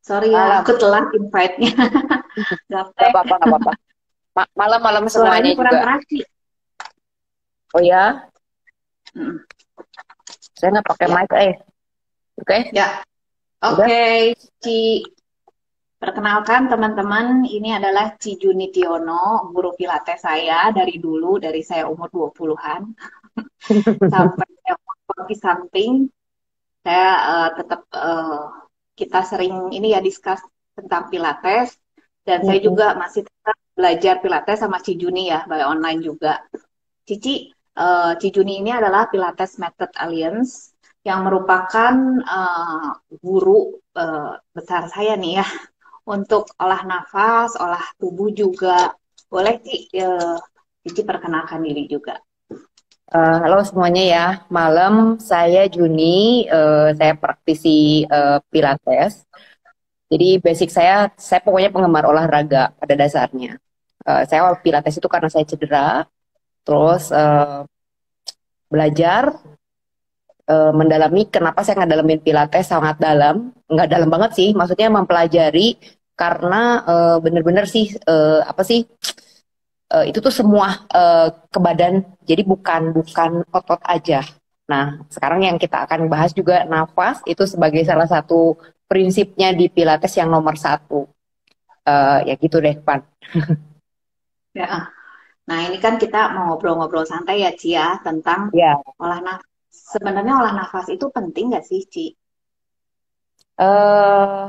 Sorry ya, Malam. aku telat invite-nya. Gak Gaptek. apa-apa, gak apa-apa. Malam-malam semuanya Suaranya kurang juga. keras sih. Oh ya, Mm. saya nggak pakai Ya, mic, Oke, ya. udah. Oke, Ci. Perkenalkan teman-teman, ini adalah Ci Junitiono, guru pilates saya dari dulu, dari saya umur 20-an sampai saya umur di samping. Saya tetap kita sering ini ya discuss tentang pilates dan saya Mm-mm. juga masih tetap belajar pilates sama Ci Juni ya, by online juga. Cici, Cijuni ini adalah Pilates Method Alliance yang merupakan uh, guru besar saya nih ya untuk olah nafas, olah tubuh juga. Boleh Cici perkenalkan diri juga. Halo semuanya ya. Malam saya Juni, saya praktisi Pilates. Jadi basic saya pokoknya penggemar olahraga pada dasarnya. Saya awal Pilates itu karena saya cedera, terus belajar mendalami kenapa saya ngedalamin Pilates sangat dalam, nggak dalam banget sih, maksudnya mempelajari karena bener-bener sih apa sih itu tuh semua ke badan, jadi bukan bukan otot aja. Nah, sekarang yang kita akan bahas juga nafas itu sebagai salah satu prinsipnya di Pilates yang nomor satu. Ya gitu deh, Pan. Ya. Nah, ini kan kita mau ngobrol-ngobrol santai ya, Ci ya, tentang Ya, olah nafas. Sebenarnya olah nafas itu penting nggak sih, Ci? eh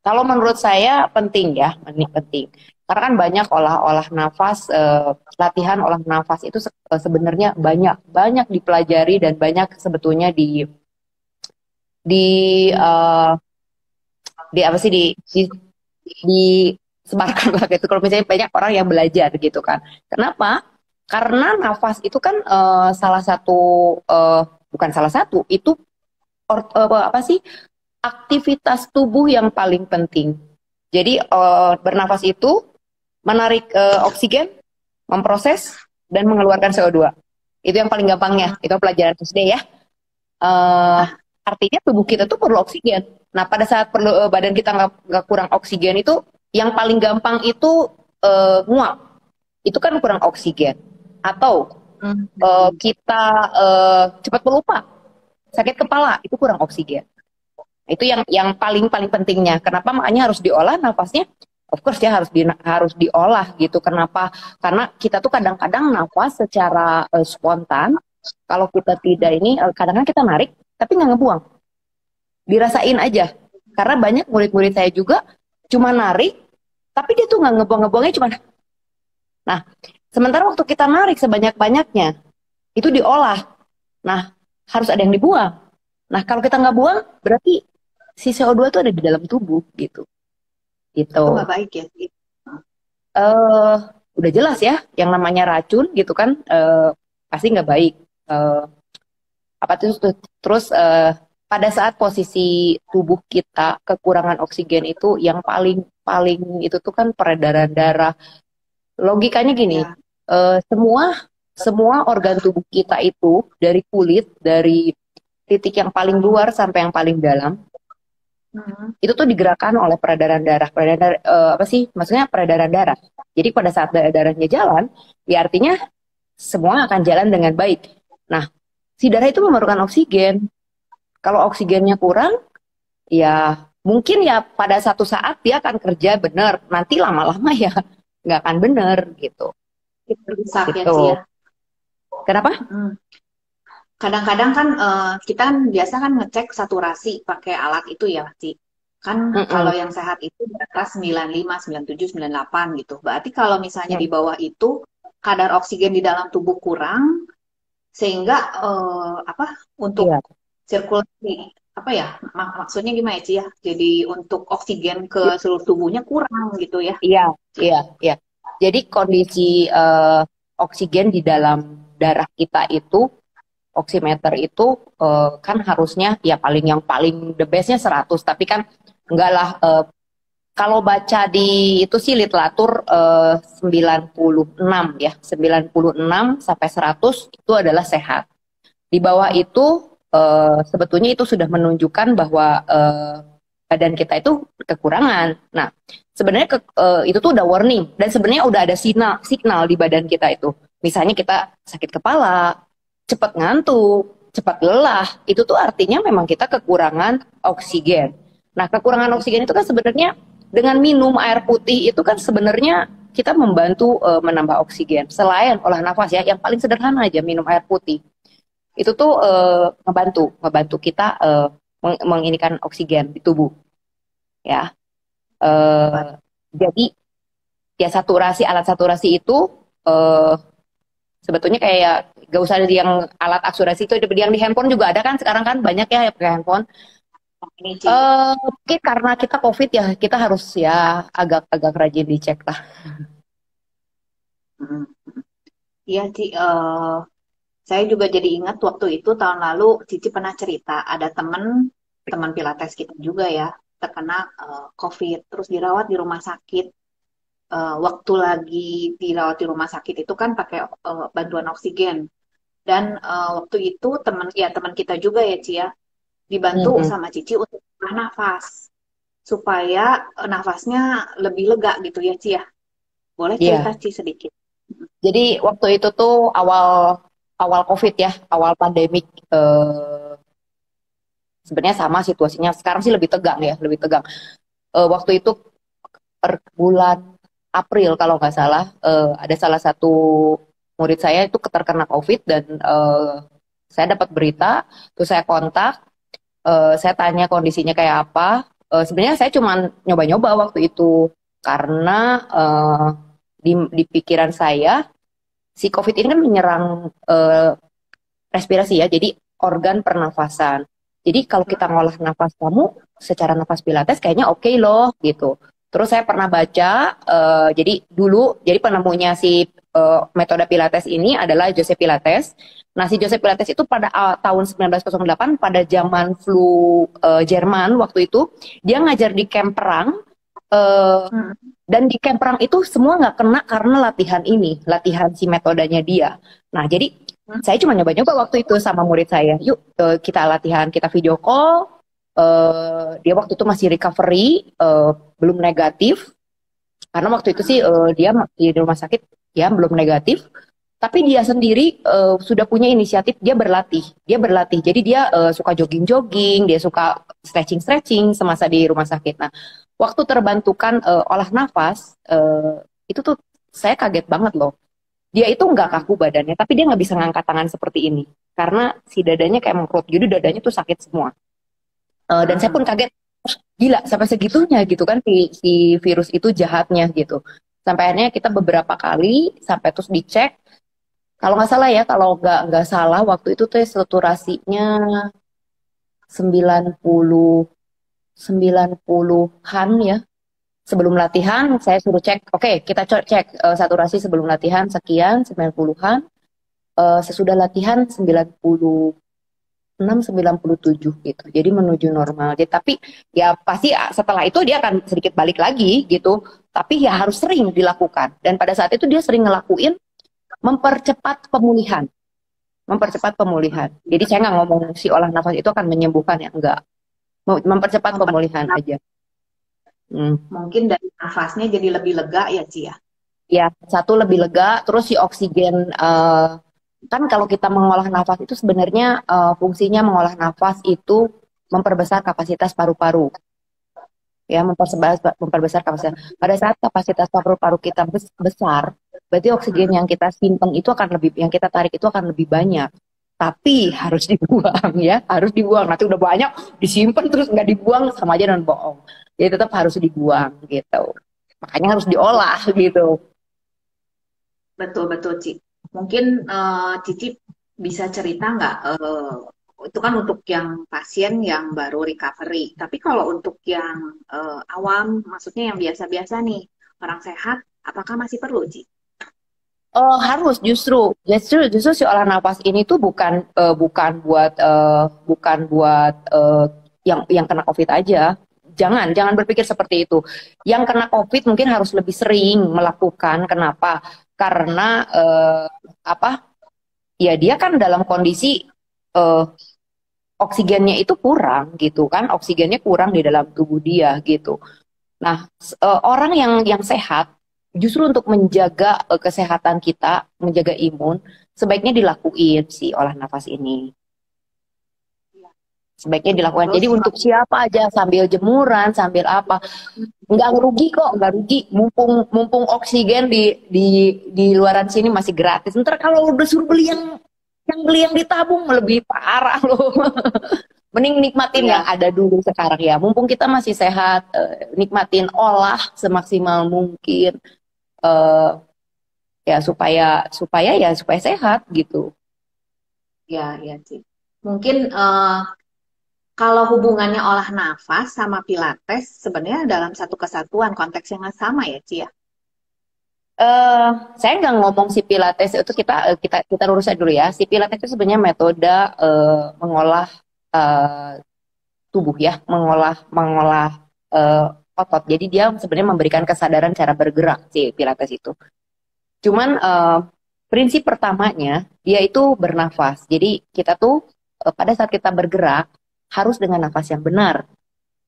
kalau menurut saya penting ya, ini penting. Karena kan banyak olah-olah nafas, latihan olah nafas itu sebenarnya banyak banyak dipelajari dan banyak sebetulnya di eh, di apa sih disebarkan lah gitu. Kalau misalnya banyak orang yang belajar gitu kan. Kenapa? Karena nafas itu kan salah satu eh, bukan salah satu, itu apa sih aktivitas tubuh yang paling penting. Jadi bernafas itu menarik oksigen, memproses dan mengeluarkan CO2. Itu yang paling gampangnya. Hmm. Itu pelajaran SD ya. Eh, Ah, artinya tubuh kita tuh perlu oksigen. Nah, pada saat perlu badan kita nggak kurang oksigen itu, yang paling gampang itu nguap. Itu kan kurang oksigen. Atau hmm. kita cepat melupa, sakit kepala, itu kurang oksigen. Itu yang paling paling pentingnya. Kenapa makanya harus diolah nafasnya? Of course ya harus diolah gitu. Kenapa? Karena kita tuh kadang-kadang nafas secara spontan. Kalau kita tidak ini, kadang-kadang kita narik, tapi nggak ngebuang. Dirasain aja. Karena banyak murid-murid saya juga cuma narik, tapi dia tuh nggak ngebuang-ngebuangnya cuma. Nah, sementara waktu kita narik sebanyak-banyaknya, itu diolah. Nah, harus ada yang dibuang. Nah, kalau kita nggak buang, berarti si CO2 itu ada di dalam tubuh gitu. Gitu. Itu nggak baik ya, Ci? eh udah jelas ya, yang namanya racun gitu kan, pasti nggak baik. Eh, apa terus pada saat posisi tubuh kita kekurangan oksigen itu yang paling paling itu tuh kan peredaran darah. Logikanya gini, Ya. semua semua organ tubuh kita itu dari kulit, dari titik yang paling luar sampai yang paling dalam Hmm. itu tuh digerakkan oleh peredaran darah. Peredaran apa sih? Maksudnya peredaran darah. Jadi pada saat darahnya jalan, ya artinya semua akan jalan dengan baik. Nah, si darah itu memerlukan oksigen. Kalau oksigennya kurang, ya mungkin ya pada satu saat dia akan kerja benar. Nanti lama-lama ya nggak akan benar gitu. Kita rusak ya, Gitu. Ci ya. Kenapa? Hmm. Kadang-kadang kan kita kan biasa kan ngecek saturasi pakai alat itu ya, Ci. Kan kalau Mm-mm. yang sehat itu di atas 95, 97, 98 gitu. Berarti kalau misalnya di Mm. bawah itu kadar oksigen di dalam tubuh kurang sehingga apa untuk Iya. sirkulasi apa ya maksudnya gimana ya, Ci ya? Jadi untuk oksigen ke seluruh tubuhnya kurang gitu ya. Iya, iya, iya. Jadi kondisi oksigen di dalam darah kita itu oximeter itu kan harusnya ya paling yang paling the bestnya 100, tapi kan enggak lah, kalau baca di itu sih literatur 96 ya, 96 sampai 100 itu adalah sehat. Di bawah itu sebetulnya itu sudah menunjukkan bahwa badan kita itu kekurangan. Nah, sebenarnya itu tuh udah warning dan sebenarnya udah ada signal di badan kita itu. Misalnya kita sakit kepala, cepat ngantuk, cepat lelah, itu tuh artinya memang kita kekurangan oksigen. Nah, kekurangan oksigen itu kan sebenarnya dengan minum air putih itu kan sebenarnya kita membantu menambah oksigen. Selain olah nafas ya, yang paling sederhana aja minum air putih. Itu tuh ngebantu kita menginikan oksigen di tubuh ya. Jadi ya alat saturasi itu sebetulnya kayak gak usah yang alat aksurasi itu yang di handphone juga ada kan sekarang kan banyak ya yang pakai handphone. Ini Ci. Mungkin karena kita COVID ya kita harus ya agak rajin dicek lah. Mm. Iya Ci, saya juga jadi ingat waktu itu tahun lalu Cici pernah cerita ada teman Pilates kita juga ya terkena COVID terus dirawat di rumah sakit. Waktu lagi dirawat di rumah sakit itu kan pakai bantuan oksigen dan waktu itu teman kita juga ya Ci ya dibantu Mm-mm. sama Cici untuk nafas supaya nafasnya lebih lega gitu ya Ci ya. Boleh cerita Iya. Ci sedikit? Jadi waktu itu tuh awal awal COVID ya, awal pandemik. Sebenarnya sama situasinya. Sekarang sih lebih tegang ya, lebih tegang. Waktu itu per bulan April kalau nggak salah, ada salah satu murid saya itu terkena COVID dan saya dapat berita, terus saya kontak, saya tanya kondisinya kayak apa. Sebenarnya saya cuma nyoba-nyoba waktu itu karena di pikiran saya si COVID ini kan menyerang respirasi ya, jadi organ pernafasan. Jadi kalau kita ngolah nafas kamu secara nafas pilates kayaknya oke loh gitu. Terus saya pernah baca, jadi penemunya si metode pilates ini adalah Joseph Pilates. Nah si Joseph Pilates itu pada tahun 1908 pada zaman flu Jerman waktu itu dia ngajar di camp perang. eh, Hmm. dan di camp perang itu semua nggak kena karena latihan si metodenya dia. Nah, jadi saya cuma nyoba-nyoba waktu itu sama murid saya. Yuk, kita latihan, kita video call. Dia waktu itu masih recovery, belum negatif. Karena waktu itu sih dia di rumah sakit, ya belum negatif. Tapi dia sendiri sudah punya inisiatif, dia berlatih. Dia berlatih, jadi dia suka jogging-jogging, dia suka stretching-stretching semasa di rumah sakit. Nah, waktu terbantukan olah nafas, itu tuh saya kaget banget loh. Dia itu nggak kaku badannya, tapi dia nggak bisa ngangkat tangan seperti ini. Karena si dadanya kayak mengkerut, jadi dadanya tuh sakit semua. Dan saya Hmm. pun kaget, gila sampai segitunya gitu kan si virus itu jahatnya gitu. Sampai akhirnya kita beberapa kali sampai terus dicek. Kalau nggak salah ya, kalau nggak salah waktu itu tuh saturasinya 90 90-an ya. Sebelum latihan saya suruh cek, oke, kita cek saturasi sebelum latihan sekian 90-an. Sesudah latihan 96 97 gitu. Jadi menuju normal. Jadi tapi ya pasti setelah itu dia akan sedikit balik lagi gitu. Tapi ya harus sering dilakukan. Dan pada saat itu dia sering ngelakuin mempercepat pemulihan. Mempercepat pemulihan. Jadi saya nggak ngomong si olah nafas itu akan menyembuhkan ya, enggak. Mempercepat pemulihan Mempercepat, aja. Hmm. mungkin dari nafasnya jadi lebih lega ya Ci ya. Ya, satu lebih lega, terus si oksigen kan kalau kita mengolah nafas itu sebenarnya fungsinya mengolah nafas itu memperbesar kapasitas paru-paru. Ya, memperbesar kapasitas. Pada saat kapasitas paru-paru kita besar, berarti oksigen yang kita simpan itu akan lebih, yang kita tarik itu akan lebih banyak. Tapi harus dibuang ya, harus dibuang. Nanti udah banyak disimpan terus nggak dibuang sama aja dengan bohong. Jadi tetap harus dibuang gitu. Makanya harus diolah gitu. Betul-betul Ci. Mungkin Cici bisa cerita nggak, itu kan untuk yang pasien yang baru recovery. Tapi kalau untuk yang awam, maksudnya yang biasa-biasa nih, orang sehat, apakah masih perlu Ci? Oh, harus justru si olah nafas ini tuh bukan buat yang kena COVID aja. Jangan berpikir seperti itu. Yang kena COVID mungkin harus lebih sering melakukan. Kenapa? Karena apa? Ya dia kan dalam kondisi eh, oksigennya itu kurang gitu kan, oksigennya kurang di dalam tubuh dia gitu. Nah, orang yang sehat justru untuk menjaga kesehatan kita, menjaga imun, sebaiknya dilakuin si olah nafas ini. Sebaiknya dilakukan. Terus Jadi untuk siapa aja sambil jemuran, sambil apa, nggak rugi kok, nggak rugi. Mumpung mumpung oksigen di luaran sini masih gratis. Ntar kalau udah suruh beli yang ditabung lebih parah loh. Mending nikmatin yang ya, ada dulu sekarang ya. Mumpung kita masih sehat, nikmatin olah semaksimal mungkin eh, ya supaya sehat gitu. ya sih. Mungkin kalau hubungannya olah nafas sama Pilates sebenarnya dalam satu kesatuan konteks yang sama ya, Ci ya. eh saya nggak ngomong si Pilates itu kita lurusnya dulu ya. Si Pilates itu sebenarnya metode mengolah eh, tubuh ya, mengolah mengolah eh, otot. Jadi dia sebenarnya memberikan kesadaran cara bergerak si Pilates itu. Cuman prinsip pertamanya dia itu bernafas. Jadi kita tuh pada saat kita bergerak harus dengan nafas yang benar.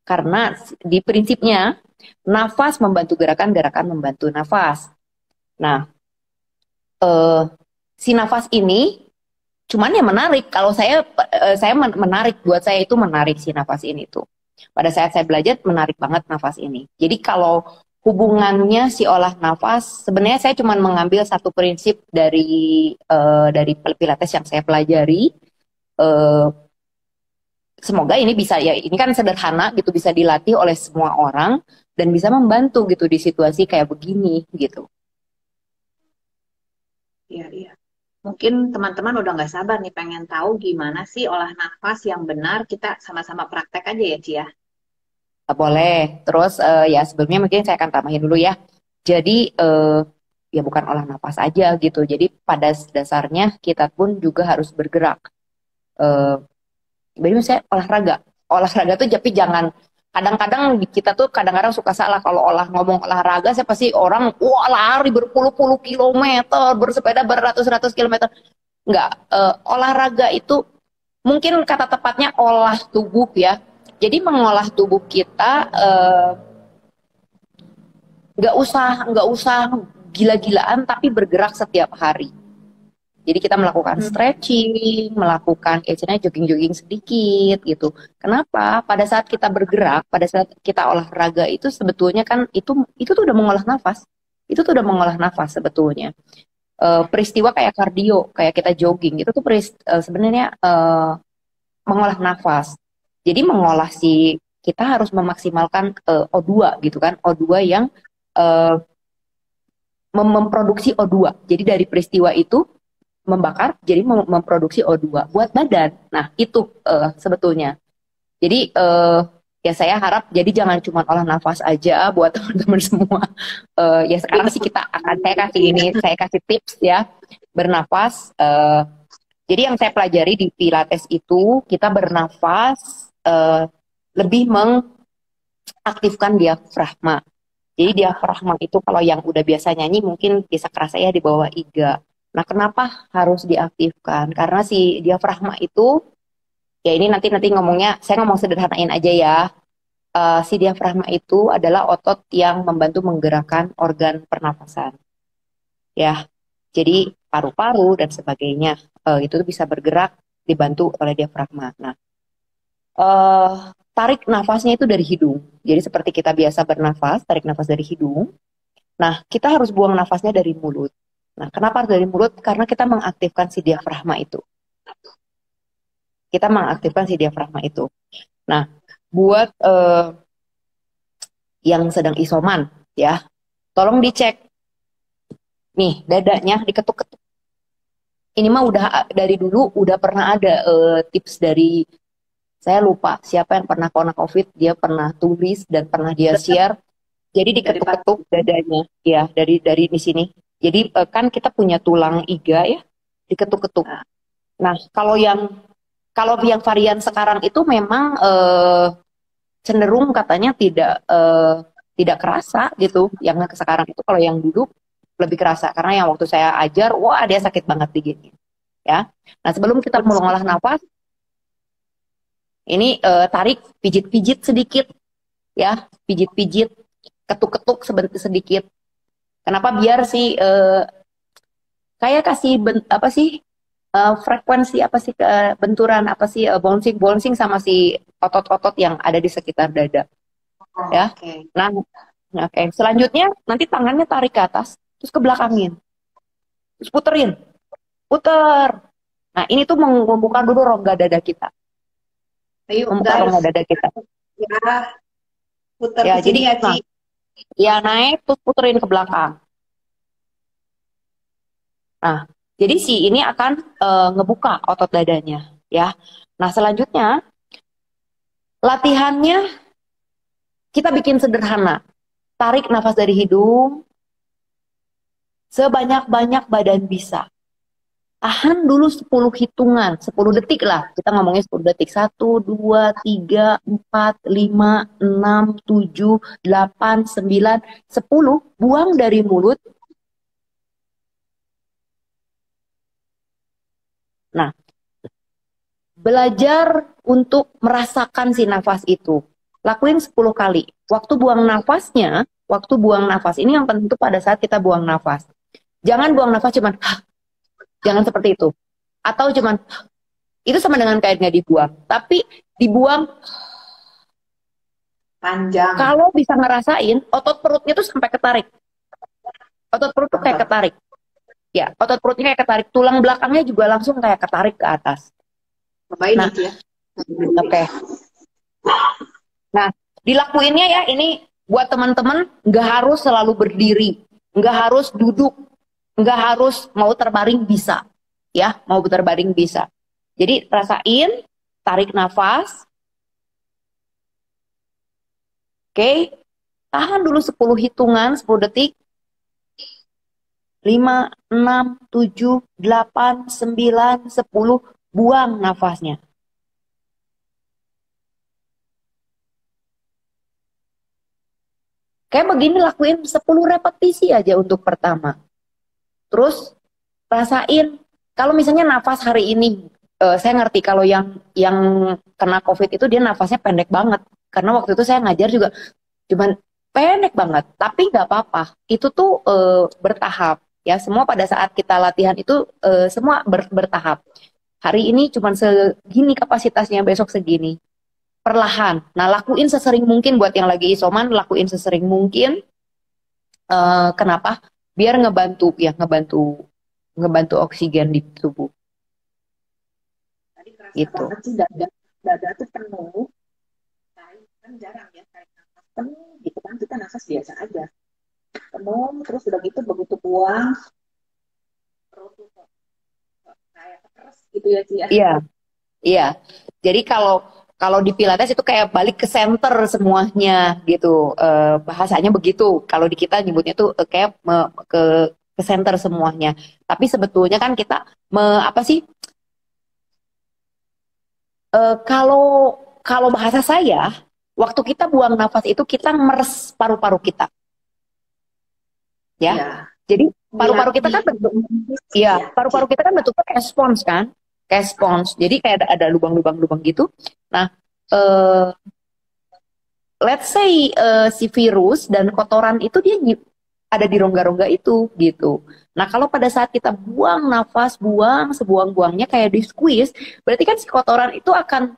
Karena di prinsipnya nafas membantu gerakan, gerakan membantu nafas. Nah, eh, si nafas ini cuman yang menarik. Kalau saya menarik buat saya itu menarik si nafas ini tuh. Pada saat saya belajar menarik banget nafas ini. Jadi kalau hubungannya si olah nafas, sebenarnya saya cuma mengambil satu prinsip dari Pilates yang saya pelajari. Eh, Semoga ini bisa ya, ini kan sederhana gitu bisa dilatih oleh semua orang dan bisa membantu gitu di situasi kayak begini gitu. Iya, iya. Mungkin teman-teman udah nggak sabar nih pengen tahu gimana sih olah nafas yang benar. Kita sama-sama praktek aja ya, Ci ya. Boleh. Terus ya sebelumnya mungkin saya akan tambahin dulu ya. Jadi ya bukan olah nafas aja gitu. Jadi pada dasarnya kita pun juga harus bergerak. Eh, Jadi misalnya olahraga. Olahraga tuh tapi jangan kadang-kadang kita tuh kadang-kadang suka salah kalau ngomong olahraga saya pasti orang wah lari berpuluh-puluh kilometer, bersepeda beratus-ratus kilometer. Enggak, olahraga itu mungkin kata tepatnya olah tubuh ya. Jadi mengolah tubuh kita nggak usah gila-gilaan tapi bergerak setiap hari. Jadi kita melakukan Hmm. stretching, melakukan istilahnya jogging-jogging sedikit gitu. Kenapa? Pada saat kita bergerak, pada saat kita olahraga itu sebetulnya kan itu tuh udah mengolah nafas. Itu tuh udah mengolah nafas sebetulnya. Peristiwa kayak kardio, kayak kita jogging itu tuh sebenarnya mengolah nafas. Jadi mengolah si kita harus memaksimalkan O2 gitu kan, O2 yang eh, memproduksi O2. Jadi dari peristiwa itu membakar jadi memproduksi O2 buat badan. Nah, itu sebetulnya. Jadi ya saya harap jadi jangan cuma olah nafas aja buat teman-teman semua. Ya sekarang sih saya kasih tips ya bernafas. Jadi yang saya pelajari di Pilates itu kita bernafas lebih mengaktifkan diafragma. Jadi diafragma itu kalau yang udah biasa nyanyi mungkin bisa kerasa ya di bawah iga. Nah, kenapa harus diaktifkan? Karena si diafragma itu, ya ini nanti ngomongnya, saya ngomong sederhanain aja ya. Si diafragma itu adalah otot yang membantu menggerakkan organ pernapasan. Ya, jadi paru-paru dan sebagainya itu bisa bergerak dibantu oleh diafragma. Nah, eh, tarik nafasnya itu dari hidung. Jadi seperti kita biasa bernafas, tarik nafas dari hidung. Nah, kita harus buang nafasnya dari mulut. Nah, kenapa harus dari mulut? Karena kita mengaktifkan si diafragma itu. Kita mengaktifkan si diafragma itu. Nah, buat yang sedang isoman, ya, tolong dicek. Nih, dadanya diketuk-ketuk. Ini mah udah dari dulu udah pernah ada tips dari saya lupa siapa yang pernah kena COVID, dia pernah tulis dan pernah dia share. Jadi Dari Pak. diketuk-ketuk dadanya, ya dari di sini. Jadi kan kita punya tulang iga ya, diketuk-ketuk. Nah, kalau yang varian sekarang itu memang cenderung katanya tidak kerasa gitu. Yang sekarang itu kalau yang dulu lebih kerasa karena yang waktu saya ajar, wah dia sakit banget digigit ya. Nah, sebelum kita mengolah nafas, Ini tarik, pijit-pijit sedikit, ya, pijit-pijit, ketuk-ketuk sedikit. Kenapa? Biar si kayak kasih apa sih frekuensi apa sih benturan apa sih bouncing bouncing sama si otot-otot yang ada di sekitar dada, Oh, ya. oke. Nah, oke. Selanjutnya nanti tangannya tarik ke atas, terus ke belakangin, terus puterin, puter. Nah, ini tuh membuka dulu rongga dada kita, Ayo membuka guys, rongga dada kita. ya putar Ya, ke jadi sini ya Ci. nah, ya naik terus puterin ke belakang. Nah, jadi si ini akan ngebuka otot dadanya, ya. Nah, selanjutnya latihannya kita bikin sederhana. Tarik nafas dari hidung sebanyak-banyak badan bisa. Tahan dulu 10 hitungan, 10 detik lah. Kita ngomongnya 10 detik. 1, 2, 3, 4, 5, 6, 7, 8, 9, 10. Buang dari mulut. Nah, belajar untuk merasakan si nafas itu. Lakuin 10 kali. Waktu buang nafas ini yang penting itu pada saat kita buang nafas. Jangan buang nafas cuman, jangan seperti itu. Atau cuman, itu sama dengan kayak nggak dibuang. Tapi dibuang, Panjang. kalau bisa ngerasain, otot perutnya tuh sampai ketarik. Otot perut tuh kayak Mantap. ketarik. Ya, otot perutnya kayak ketarik. Tulang belakangnya juga langsung kayak ketarik ke atas. Cobain Nah, ya Ci ya. oke. Nah, dilakuinnya ya ini buat teman-teman nggak harus selalu berdiri, nggak harus duduk, nggak harus mau terbaring bisa, ya mau terbaring bisa. Jadi rasain, tarik nafas, oke, tahan dulu 10 hitungan, 10 detik, 5, 6, 7, 8, 9, 10, buang nafasnya. Kayak begini lakuin 10 repetisi aja untuk pertama. Terus rasain kalau misalnya nafas hari ini saya ngerti kalau yang kena COVID itu dia nafasnya pendek banget karena waktu itu saya ngajar juga cuman pendek banget tapi nggak apa-apa itu tuh bertahap ya semua pada saat kita latihan itu semua bertahap hari ini cuman segini kapasitasnya besok segini perlahan nah lakuin sesering mungkin buat yang lagi isoman lakuin sesering mungkin kenapa biar ngebantu ngebantu oksigen di tubuh Tadi kerasa gitu. banget sih dada tuh penuh. Kan jarang ya kayak nafas penuh gitu kan kita nafas biasa aja. Penuh terus udah gitu begitu buang perut tuh kok kayak keras gitu ya Ci ya. Iya, iya. Jadi kalau kalau di Pilates itu kayak balik ke center semuanya gitu. Bahasanya begitu. Kalau di kita nyebutnya tuh kayak ke center semuanya. Tapi sebetulnya kan kita apa sih? Kalau kalau bahasa saya, waktu kita buang nafas itu kita meres paru-paru kita, ya. Iya. Jadi paru-paru kita Dilatih kan bentuk, ya ya Ci. paru-paru kita kan bentuknya kayak spons kan, kayak spons. Jadi kayak ada lubang-lubang-lubang gitu. Nah, eh, let's say si virus dan kotoran itu dia ada di rongga-rongga itu gitu. Nah, kalau pada saat kita buang nafas, buang sebuang-buangnya kayak di squeeze, berarti kan si kotoran itu akan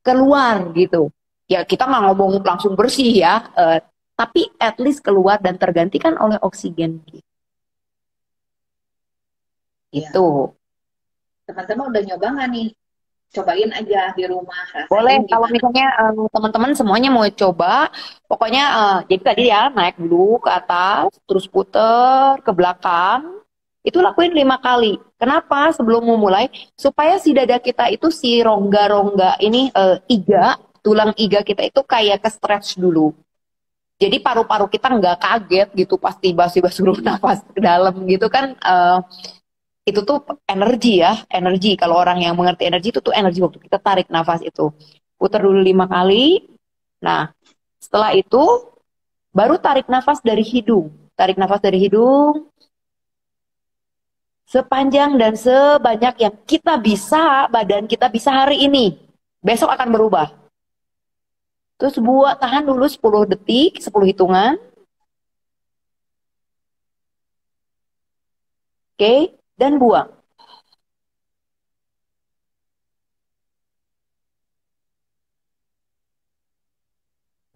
keluar gitu. Ya, kita nggak ngomong langsung bersih ya, tapi at least keluar dan tergantikan oleh oksigen gitu. Ya. Itu. Teman-teman udah nyoba nggak nih? Cobain aja di rumah, Boleh rasain kalau gimana. misalnya teman-teman semuanya mau coba, pokoknya jadi tadi ya naik dulu ke atas, terus puter ke belakang, itu lakuin 5 kali. Kenapa? Sebelum memulai, supaya si dada kita itu si rongga-rongga ini iga, tulang iga kita itu kayak ke stretch dulu. Jadi paru-paru kita nggak kaget gitu pas tiba-tiba suruh nafas ke dalam gitu kan. Itu tuh energi ya, energi. Kalau orang yang mengerti energi itu tuh energi waktu kita tarik nafas itu. Putar dulu 5 kali. Nah, setelah itu baru tarik nafas dari hidung. Tarik nafas dari hidung sepanjang dan sebanyak yang kita bisa, badan kita bisa hari ini. besok akan berubah. Terus buat tahan dulu 10 detik, 10 hitungan. Oke, dan buang.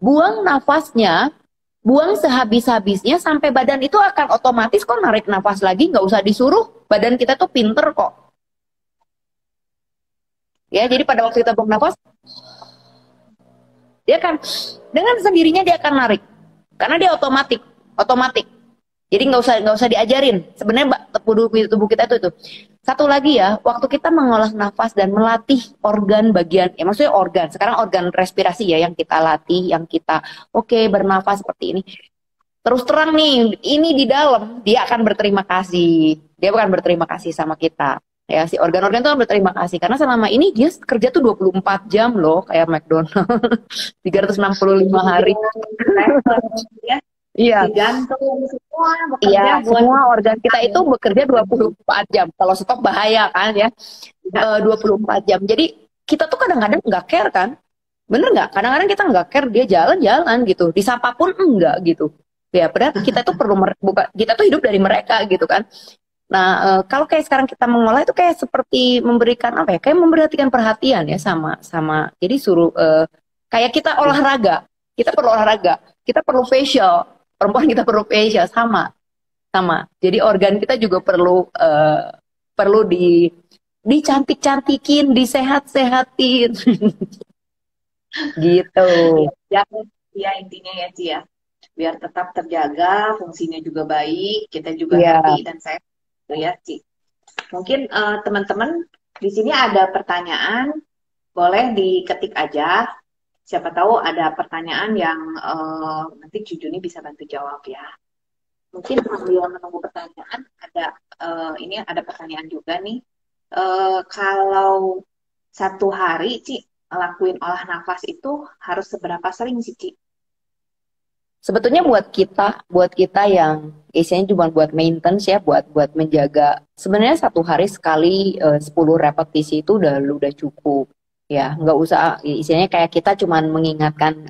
Buang nafasnya, buang sehabis-habisnya sampai badan itu akan otomatis kok narik nafas lagi, nggak usah disuruh. Badan kita tuh pinter kok. Ya, jadi pada waktu kita buang nafas, dia akan dengan sendirinya dia akan narik. Karena dia otomatik. Jadi nggak usah diajarin. Sebenarnya tubuh kita itu. Satu lagi ya, waktu kita mengolah nafas dan melatih organ bagian, ya maksudnya organ. Sekarang organ respirasi ya yang kita latih, yang kita bernafas seperti ini. Terus terang nih, ini di dalam dia akan berterima kasih. Dia akan berterima kasih sama kita. Ya, si organ-organ itu akan berterima kasih karena selama ini dia kerja tuh 24 jam loh kayak McDonald. 365 hari. Ya, Iya. di jantung semua Iya, bekerja buat semua organ kita itu bekerja 24 jam. Kalau stop bahaya kan ya. 24 jam. Jadi kita tuh kadang-kadang nggak care kan. Bener nggak? Kadang-kadang kita nggak care dia jalan-jalan gitu. Disapa pun enggak gitu. Ya, padahal kita tuh perlu kita tuh hidup dari mereka gitu kan. Nah, kalau kayak sekarang kita mengolah itu kayak seperti memberikan apa ya? Kayak memperhatikan perhatian ya sama. Jadi suruh kayak kita olahraga. Kita perlu olahraga. Kita perlu facial. Perempuan kita perlu facial sama. Jadi organ kita juga perlu dicantik-cantikin, disehat-sehatin. Gitu. ya, ya intinya ya Ci ya. Biar tetap terjaga, fungsinya juga baik, kita juga Ya, happy dan sehat gitu ya Ci. Mungkin teman-teman di sini ada pertanyaan, boleh diketik aja. Siapa tahu ada pertanyaan yang nanti Jujuni bisa bantu jawab ya. Mungkin sambil menunggu pertanyaan, ini ada pertanyaan juga nih. Kalau satu hari, Ci, lakuin olah nafas itu harus seberapa sering sih, Ci? sebetulnya buat kita yang isinya cuma buat maintenance ya, buat menjaga. Sebenarnya satu hari sekali 10 repetisi itu udah cukup. Ya, nggak usah isinya kayak kita cuman mengingatkan,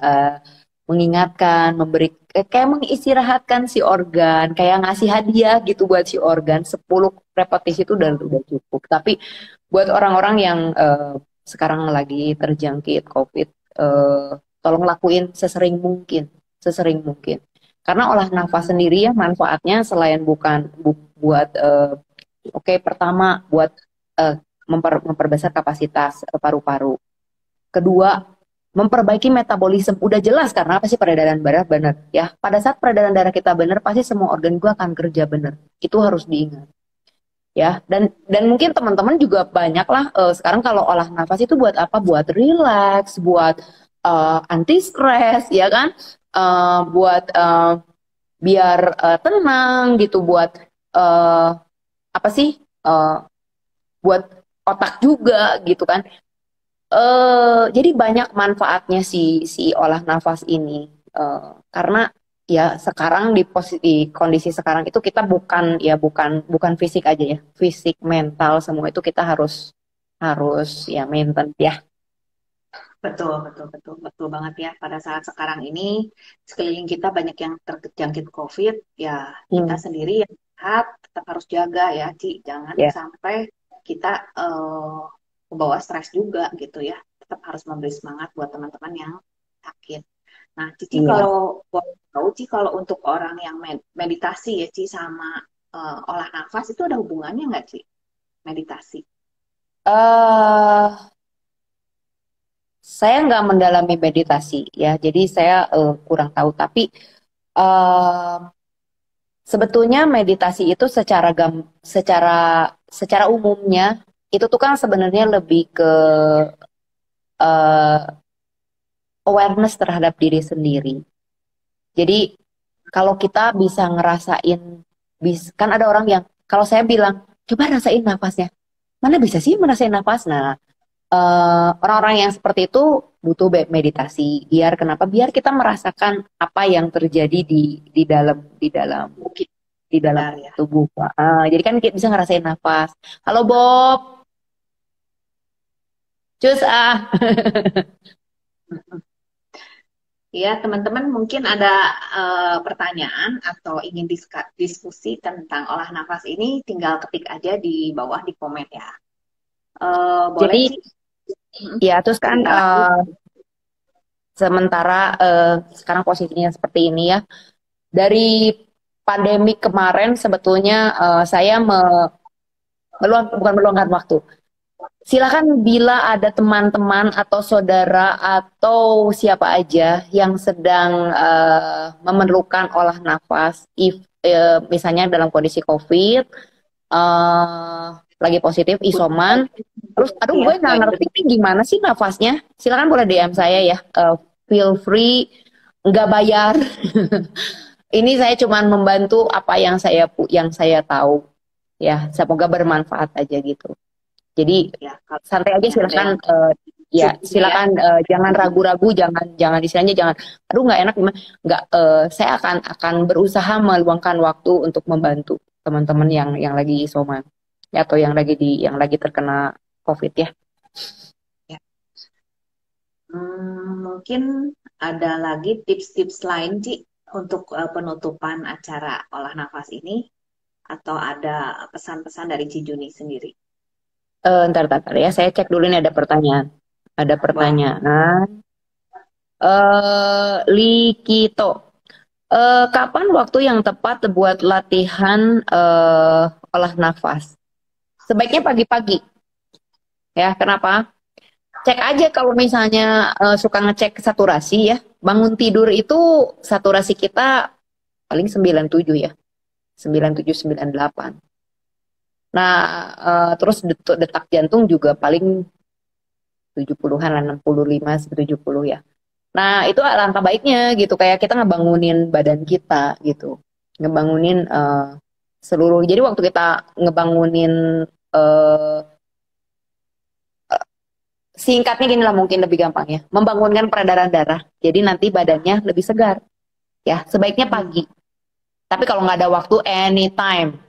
memberi kayak mengistirahatkan si organ, kayak ngasih hadiah gitu buat si organ. 10 repetisi itu udah cukup. Tapi buat orang-orang yang sekarang lagi terjangkit COVID, tolong lakuin sesering mungkin. Karena olah nafas sendiri ya manfaatnya selain bukan buat pertama buat eh, memperbesar kapasitas paru-paru. Kedua, memperbaiki metabolisme. Udah jelas karena apa sih peredaran darah benar ya. Pada saat peredaran darah kita benar, pasti semua organ gua akan kerja benar. Itu harus diingat ya. Dan mungkin teman-teman juga banyak lah sekarang kalau olah nafas itu buat apa? Buat relax, buat anti stres ya kan? Buat biar tenang gitu, buat uh, apa sih? Buat otak juga gitu kan. Jadi banyak manfaatnya si olah nafas ini. Karena ya sekarang di kondisi sekarang itu kita bukan fisik aja ya, fisik mental semua itu kita harus harus ya maintain ya. Betul, betul, betul, betul banget ya. Pada saat sekarang ini, sekeliling kita banyak yang terjangkit COVID, ya kita Hmm, sendiri yang sehat tetap harus jaga ya, Ci. Jangan ya, sampai kita membawa stres juga gitu ya. Tetap harus memberi semangat buat teman-teman yang sakit. Nah, Cici iya. kalau boleh tahu, Ci, kalau untuk orang yang meditasi ya, Ci, sama olah nafas itu ada hubungannya nggak, Ci? Meditasi. eh saya nggak mendalami meditasi ya, jadi saya kurang tahu. Tapi eh sebetulnya meditasi itu secara umumnya itu tuh kan sebenarnya lebih ke eh, awareness terhadap diri sendiri. Jadi kalau kita bisa ngerasain, kan ada orang yang kalau saya bilang coba rasain nafasnya, mana bisa sih merasain nafas? Nah, orang-orang yang seperti itu butuh meditasi. Biar kita merasakan apa yang terjadi Mungkin di dalam benar ya. tubuh. Jadi kan kita bisa ngerasain nafas. Halo Bob, Cus ah. Ya, teman-teman mungkin ada pertanyaan atau ingin diskusi tentang olah nafas ini, tinggal ketik aja di bawah di komen ya. Boleh, Jadi Ci? Mm, ya terus kan cerita lagi. sementara sekarang posisinya seperti ini ya. Dari pandemi kemarin sebetulnya saya bukan meluangkan waktu. Silakan bila ada teman-teman atau saudara atau siapa aja yang sedang memerlukan olah nafas, misalnya dalam kondisi COVID, eh, lagi positif isoman, terus aduh Ya, gue nggak lagi ngerti nih gimana sih nafasnya, silakan boleh DM saya ya. Feel free, nggak bayar. Ini saya cuman membantu apa yang saya tahu ya, semoga bermanfaat aja gitu. Jadi ya, kalau santai aja misalnya ada silakan, yang ya juga ya. silakan, jangan ragu-ragu, jangan jangan istilahnya jangan aduh nggak enak gimana, nggak, saya akan berusaha meluangkan waktu untuk membantu teman-teman yang lagi isoman ya, atau yang lagi terkena COVID ya. Ya. Mungkin ada lagi tips-tips lain, Ci, untuk penutupan acara olah nafas ini, atau ada pesan-pesan dari Ci Juni sendiri? Ntar ya, saya cek dulu nih ada Boleh. pertanyaan. Likito, kapan waktu yang tepat buat latihan olah nafas? Sebaiknya pagi-pagi ya. Kenapa? Cek aja kalau misalnya suka ngecek saturasi ya. Bangun tidur itu saturasi kita paling 97 ya. 97 98. Nah, terus detak jantung juga paling 70-an lah, 65 70 ya. Nah, itu alangkah baiknya gitu, kayak kita ngebangunin badan kita gitu. Ngebangunin seluruh. Jadi waktu kita ngebangunin, eh, singkatnya gini lah mungkin lebih gampang ya. Membangunkan peredaran darah. Jadi nanti badannya lebih segar. Ya, sebaiknya Hmm, pagi. Tapi kalau nggak ada waktu, anytime.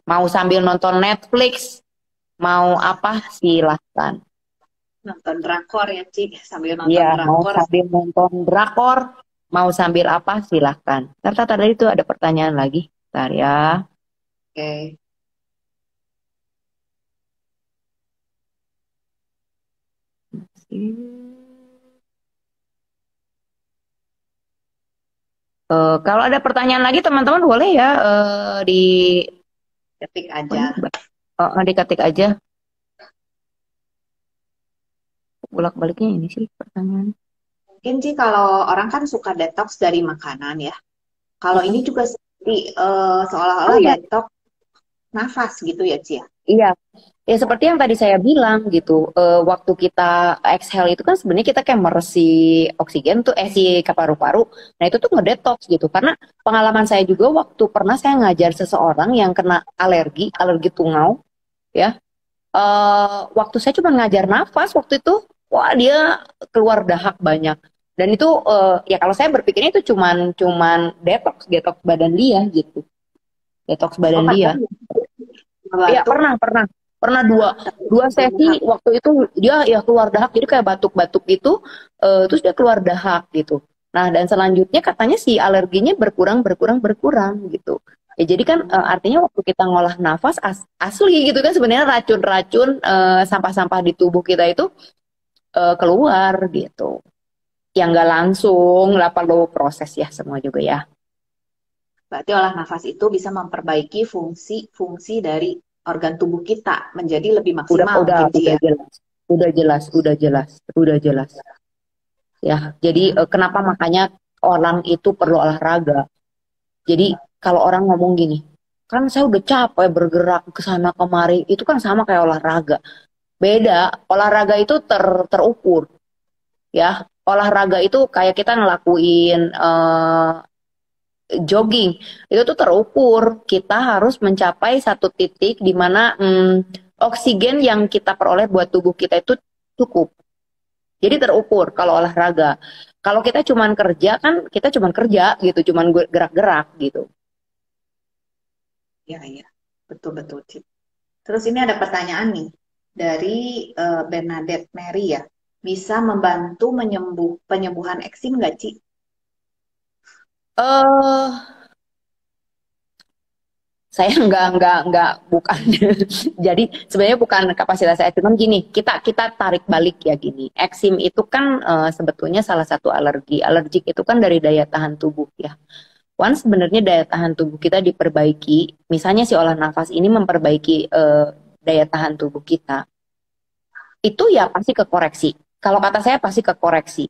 Mau sambil nonton Netflix, mau apa, silahkan. Nonton drakor ya, Ci, sambil Iya, nonton mau drakor. sambil nonton drakor, mau sambil apa, silahkan. Tadi itu ada pertanyaan lagi. Bentar ya. Oke. Kalau ada pertanyaan lagi teman-teman boleh ya, di Ketik apa aja. nih, diketik aja. Bolak-baliknya ini sih pertanyaan. Mungkin sih kalau orang kan suka detox dari makanan ya. Kalau ini juga seperti Oh seolah-olah iya, detox nafas gitu ya, Ci ya. iya. Ya seperti yang tadi saya bilang gitu, waktu kita exhale itu kan sebenarnya kita kayak meresi oksigen tuh, si ke paru-paru. Nah itu tuh ngedetox gitu. Karena pengalaman saya juga waktu pernah saya ngajar seseorang yang kena alergi tungau, ya. Waktu saya cuma ngajar nafas waktu itu, wah dia keluar dahak banyak. Dan itu, ya kalau saya berpikirnya itu cuman cuman detox detox badan dia gitu, detox Oh, badan dia. padahal Ya batuk pernah dua dua sesi dahak. waktu itu dia ya keluar dahak, jadi kayak batuk-batuk gitu, terus dia keluar dahak gitu. Nah dan selanjutnya katanya si alerginya berkurang gitu. Ya jadi kan, artinya waktu kita ngolah nafas asli gitu kan sebenarnya racun-racun, sampah-sampah di tubuh kita itu keluar gitu. Yang nggak langsung lah, perlu proses ya semua juga ya. Berarti olah nafas itu bisa memperbaiki fungsi-fungsi dari organ tubuh kita menjadi lebih Udah maksimal udah mungkin, Ci udah ya. jelas, udah jelas ya. Jadi kenapa makanya orang itu perlu olahraga. Jadi kalau orang ngomong gini, kan saya udah capek bergerak ke sana kemari, itu kan sama kayak olahraga. Beda, olahraga itu terukur ya. Olahraga itu kayak kita ngelakuin jogging, itu tuh terukur. Kita harus mencapai satu titik di mana oksigen yang kita peroleh buat tubuh kita itu cukup. Jadi terukur kalau olahraga. Kalau kita cuman kerja kan kita cuman kerja gitu, cuman gerak-gerak gitu. Ya, ya. Betul-betul, Ci. Terus ini ada pertanyaan nih. dari Bernadette Mary ya. Bisa membantu penyembuhan eksim nggak, Ci? eh saya nggak bukan. Jadi sebenarnya bukan kapasitas saya, cuman gini, kita kita tarik balik ya gini. Eksim itu kan sebetulnya salah satu alergi. Alergik itu kan dari daya tahan tubuh ya. Once sebenarnya daya tahan tubuh kita diperbaiki, misalnya si olah nafas ini memperbaiki daya tahan tubuh kita, itu ya pasti kekoreksi. Kalau kata saya pasti kekoreksi.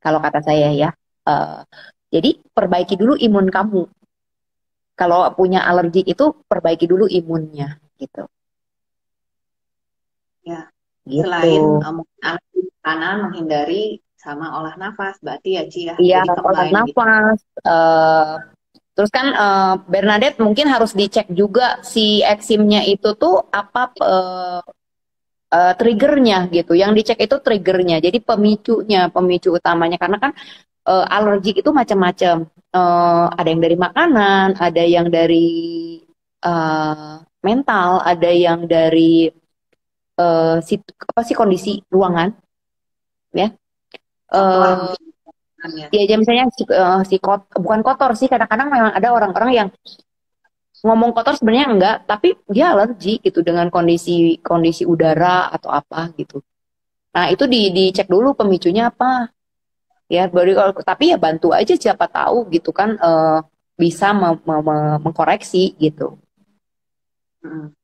Kalau kata saya ya. Eh, jadi perbaiki dulu imun kamu. Kalau punya alergi itu perbaiki dulu imunnya gitu. Ya, Gitu. selain mungkin alergi makanan, menghindari sama olah nafas, berarti ya, Ci ya. Iya, Jadi olah combine gitu. nafas. Terus kan Bernadette mungkin harus dicek juga si eksimnya itu tuh apa triggernya gitu. Yang dicek itu triggernya. Jadi pemicunya, pemicu utamanya. Karena kan alergi itu macam-macam. Ada yang dari makanan, ada yang dari mental, ada yang dari apa sih kondisi ruangan, ya. Kotor Eh, mungkin kan ya. ya misalnya bukan kotor sih. Kadang-kadang memang ada orang-orang yang ngomong kotor sebenarnya enggak, tapi dia alergi gitu dengan kondisi kondisi udara atau apa gitu. Nah, itu dicek dulu pemicunya apa. Ya, baru kalau tapi ya bantu aja siapa tahu gitu kan bisa mengkoreksi gitu. Mm.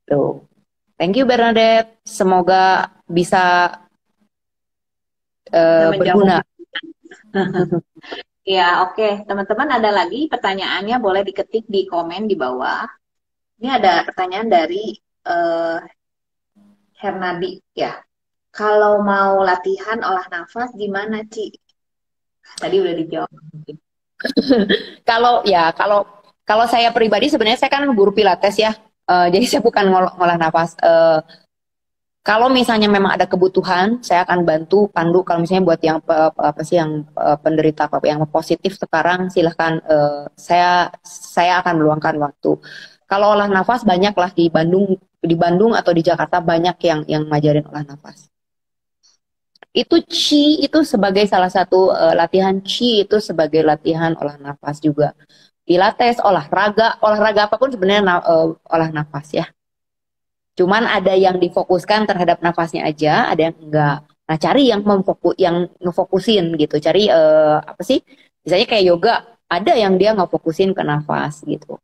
Tuh. Thank you Bernadette. Semoga bisa Bisa menjawab. berguna. Ya, oke. Teman-teman ada lagi pertanyaannya boleh diketik di komen di bawah. Ini ada pertanyaan dari eh, Hernadi ya. Kalau mau latihan olah nafas gimana, Ci? Tadi udah dijawab mungkin. Kalau ya kalau saya pribadi sebenarnya saya kan guru pilates ya. Jadi saya bukan ngolah nafas. Kalau misalnya memang ada kebutuhan, saya akan bantu pandu. Kalau misalnya buat yang apa sih yang penderita apa yang positif sekarang, silahkan saya akan meluangkan waktu. Kalau olah nafas banyaklah di Bandung atau di Jakarta banyak yang ngajarin olah nafas. Itu chi itu sebagai salah satu latihan chi itu sebagai latihan olah nafas juga. Pilates, olahraga apapun sebenarnya olah nafas ya. Cuman ada yang difokuskan terhadap nafasnya aja, ada yang enggak. Nah, cari yang ngefokusin gitu. Cari apa sih? Misalnya kayak yoga, ada yang dia ngefokusin ke nafas gitu.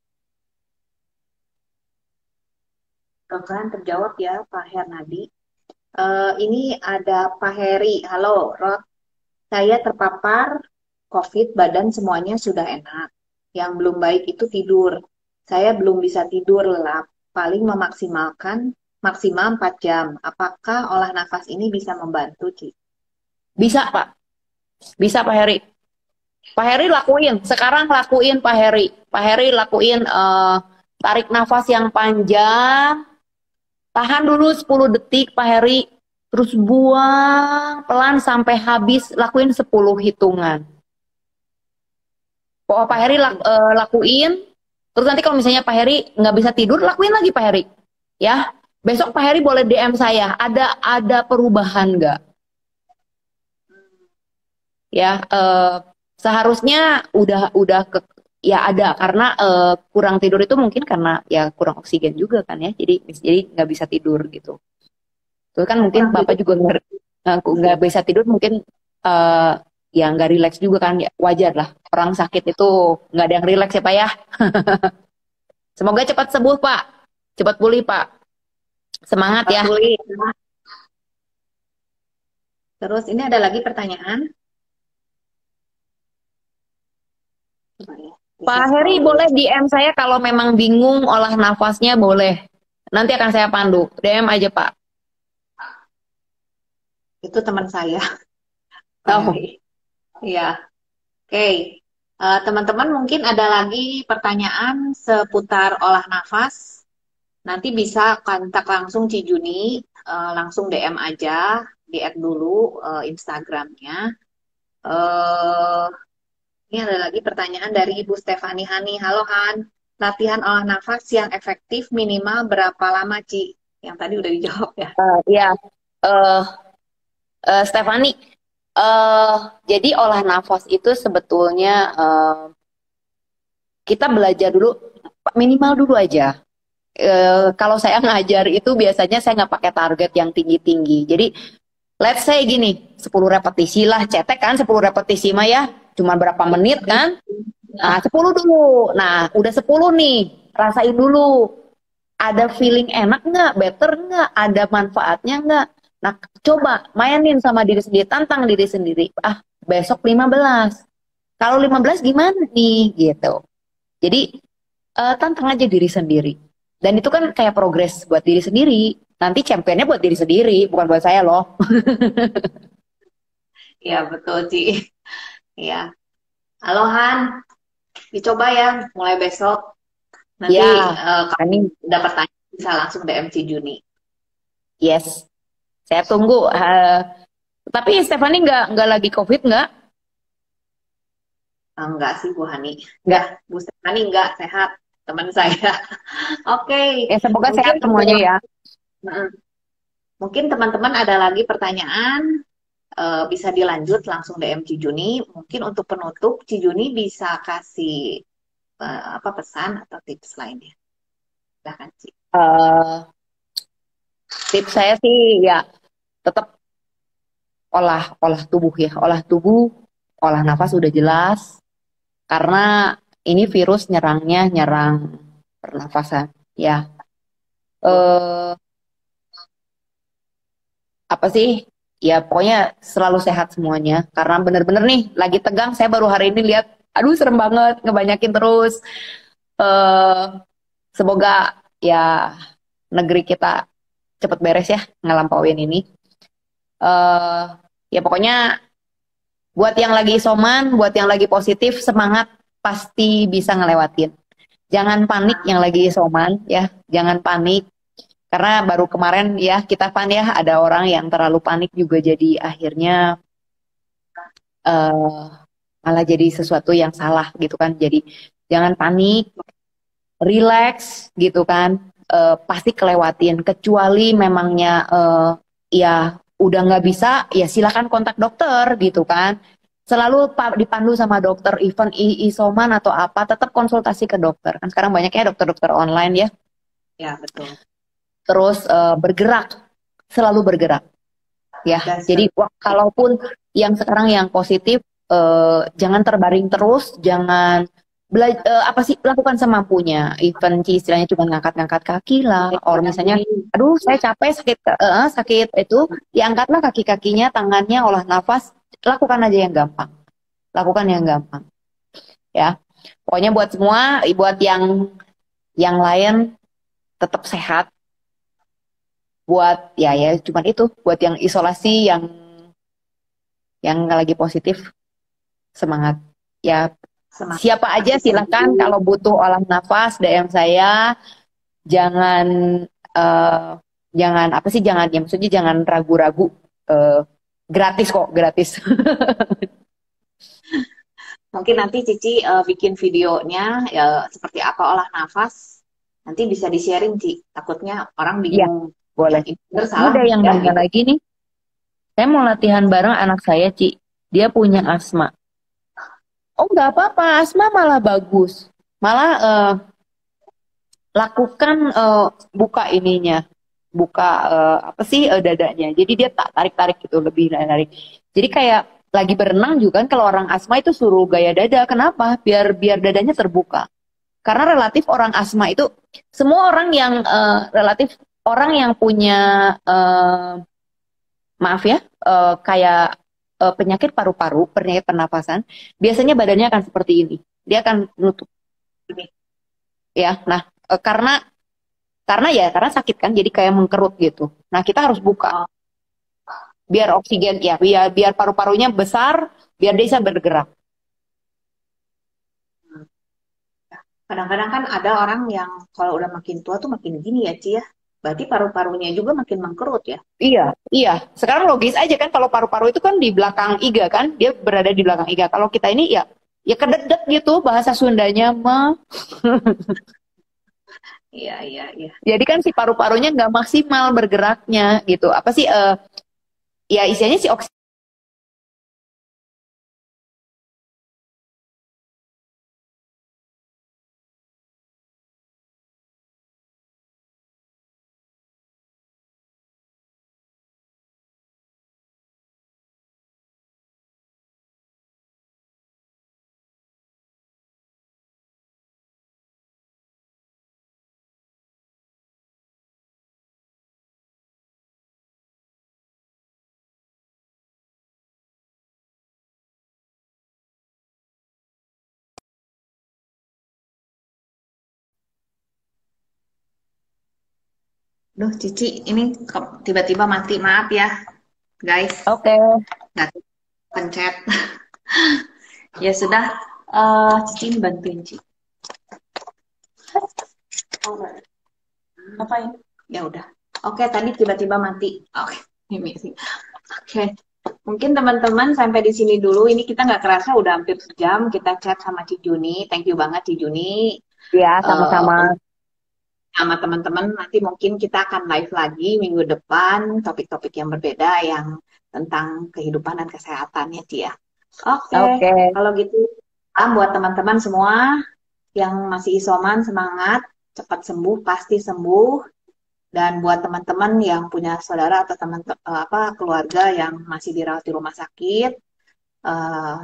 Mudah-mudahan terjawab ya, Pak Hernadi. Ini ada Pak Heri. Halo, Rod. Saya terpapar COVID, badan semuanya sudah enak. Yang belum baik itu tidur. Saya belum bisa tidur lelap. Paling memaksimalkan maksimal 4 jam. Apakah olah nafas ini bisa membantu, Ci? Bisa, Pak. Bisa, Pak Heri. Pak Heri lakuin. Sekarang lakuin, Pak Heri. Pak Heri lakuin tarik nafas yang panjang. Tahan dulu 10 detik, Pak Heri. Terus buang pelan sampai habis. Lakuin 10 hitungan. Pak Heri lakuin. Terus nanti kalau misalnya Pak Heri nggak bisa tidur, lakuin lagi Pak Heri. Ya, besok Pak Heri boleh DM saya. Ada perubahan nggak? Ya, seharusnya udah ya ada karena kurang tidur itu mungkin karena ya kurang oksigen juga kan ya. Jadi nggak bisa tidur gitu. Terus kan mungkin Kurang Bapak tidur. juga nggak bisa tidur mungkin eh, ya nggak rileks juga kan ya wajar lah. Orang sakit itu nggak ada yang rileks ya Pak ya. Semoga cepat sembuh, Pak. Cepat pulih, Pak. Semangat Pak ya. Puli. Terus ini ada lagi pertanyaan. Coba ya, bisa Pak Heri scroll dulu. boleh DM saya kalau memang bingung olah nafasnya boleh. Nanti akan saya pandu. DM aja, Pak. Itu teman saya, Pak Heri. Oh, Iya, oke. Teman-teman mungkin ada lagi pertanyaan seputar olah nafas. Nanti bisa kontak langsung Cijuni, langsung DM aja, di-add dulu Instagramnya. Eh, ini ada lagi pertanyaan dari Ibu Stefani Hani. Halo Han, latihan olah nafas yang efektif minimal berapa lama Ci? Yang tadi udah dijawab ya. Ya, eh Stefani, eh jadi olah nafas itu sebetulnya kita belajar dulu minimal dulu aja. Kalau saya ngajar itu biasanya saya nggak pakai target yang tinggi-tinggi. Jadi let's say gini, 10 repetisi lah, cetek kan 10 repetisi mah ya, cuma berapa menit kan? Nah, 10 dulu. Nah, udah 10 nih, rasain dulu. Ada feeling enak nggak, better nggak, ada manfaatnya nggak? Nah, coba mainin sama diri sendiri, tantang diri sendiri. Ah, besok 15. Kalau 15 gimana nih? Gitu. Jadi, tantang aja diri sendiri. Dan itu kan kayak progres buat diri sendiri. Nanti championnya buat diri sendiri, bukan buat saya loh. Iya betul Ci. Iya. Halo Han, dicoba ya mulai besok. Nanti Ya, kalau ini ada pertanyaan bisa langsung DM Ci Juni. yes. Saya tunggu. Tapi Stephanie nggak lagi COVID nggak? Enggak sih Bu Hani. Enggak, Nggak. Bu Hani enggak sehat teman saya. Oke, Ya semoga mungkin sehat semuanya ya. Mm, mungkin teman-teman ada lagi pertanyaan, bisa dilanjut langsung DM Cijuni. Mungkin untuk penutup Cijuni bisa kasih apa pesan atau tips lainnya. Silahkan Ci. Eh, Tips saya sih ya tetap olah olah tubuh ya, olah tubuh, olah nafas udah jelas. Karena ini virus nyerangnya nyerang pernafasan. Ya, eh, apa sih? Ya pokoknya selalu sehat semuanya. Karena bener-bener nih lagi tegang. Saya baru hari ini lihat, aduh serem banget, ngebanyakin terus. eh Semoga ya negeri kita cepet beres ya ngelampauin ini. eh Ya pokoknya buat yang lagi isoman, buat yang lagi positif, semangat pasti bisa ngelewatin. Jangan panik yang lagi isoman ya, jangan panik. Karena baru kemarin ya kita ya ada orang yang terlalu panik juga jadi akhirnya eh malah jadi sesuatu yang salah gitu kan. Jadi jangan panik, relax gitu kan. Pasti kelewatin kecuali memangnya ya udah nggak bisa ya silakan kontak dokter gitu kan. Selalu dipandu sama dokter, even isoman atau apa tetap konsultasi ke dokter kan sekarang banyaknya dokter-dokter online ya. Ya betul. Terus bergerak, selalu bergerak ya. Gas. Jadi kalaupun yang sekarang yang positif jangan terbaring terus, jangan apa sih lakukan semampunya. Even istilahnya cuma ngangkat-ngangkat kaki lah, or misalnya, aduh saya capek sakit sakit itu, diangkatlah kaki-kakinya, tangannya, olah nafas, lakukan aja yang gampang, lakukan yang gampang, ya. Pokoknya buat semua, buat yang lain tetap sehat. Buat ya cuman itu, buat yang isolasi, yang lagi positif, semangat. Ya Semangat. siapa aja silahkan kalau butuh olah nafas DM saya. Jangan eh, jangan apa sih jangan ya maksudnya jangan ragu-ragu. Gratis kok, gratis. Mungkin nanti Cici bikin videonya seperti apa olah nafas. Nanti bisa di-sharing, Ci. Takutnya orang Iya, bingung. boleh. Yang ini bener Ini salah ada yang ya nanya gitu. lagi nih. Saya mau latihan bareng anak saya, Ci. Dia punya asma. Oh, nggak apa-apa. Asma malah bagus. Malah lakukan buka ininya. Buka apa sih dadanya. Jadi dia tak tarik-tarik gitu. Lebih tarik. Jadi kayak lagi berenang juga kan kalau orang asma itu suruh gaya dada. Kenapa? Biar biar dadanya terbuka. Karena relatif orang asma itu semua orang yang relatif orang yang punya maaf ya kayak penyakit paru-paru, penyakit pernapasan, biasanya badannya akan seperti ini. Dia akan menutup ini ya. Nah, karena sakit kan jadi kayak mengkerut gitu. Nah, kita harus buka biar oksigen ya, biar paru-parunya besar, biar dia bisa bergerak. Kadang-kadang kan ada orang yang kalau udah makin tua tuh makin gini ya, Ci ya. Berarti paru-parunya juga makin mengkerut ya. Iya, iya. Sekarang logis aja kan kalau paru-paru itu kan di belakang iga kan, dia berada di belakang iga. Kalau kita ini ya kededet gitu bahasa Sundanya mah. Iya, iya, iya. Jadi kan si paru-parunya nggak maksimal bergeraknya gitu. Apa sih? Ya isinya si oksigen. Duh, Cici, ini tiba-tiba mati. Maaf ya, guys. Oke, Nggak pencet. Ya sudah, Cici bantuin Cici. Ngapain? Ya udah. Oke, tadi tiba-tiba mati. Oke, ini sih. Oke, mungkin teman-teman sampai di sini dulu. Ini kita nggak kerasa udah hampir sejam kita chat sama Ci Juni. Thank you banget Ci Juni. ya sama-sama. Eh, sama teman-teman nanti mungkin kita akan live lagi minggu depan topik-topik yang berbeda yang tentang kehidupan dan kesehatan ya Ci ya. Oke, Oke, kalau gitu buat teman-teman semua yang masih isoman semangat, cepat sembuh, pasti sembuh. Dan buat teman-teman yang punya saudara atau teman apa keluarga yang masih dirawat di rumah sakit, eh,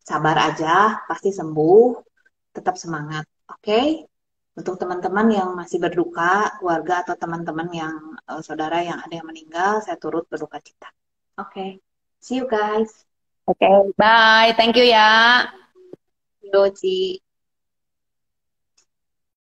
sabar aja, pasti sembuh, tetap semangat. Oke? Untuk teman-teman yang masih berduka, keluarga atau teman-teman yang saudara yang ada yang meninggal, saya turut berduka cita. Oke. See you guys. oke, bye. Thank you ya. Yo, Ci.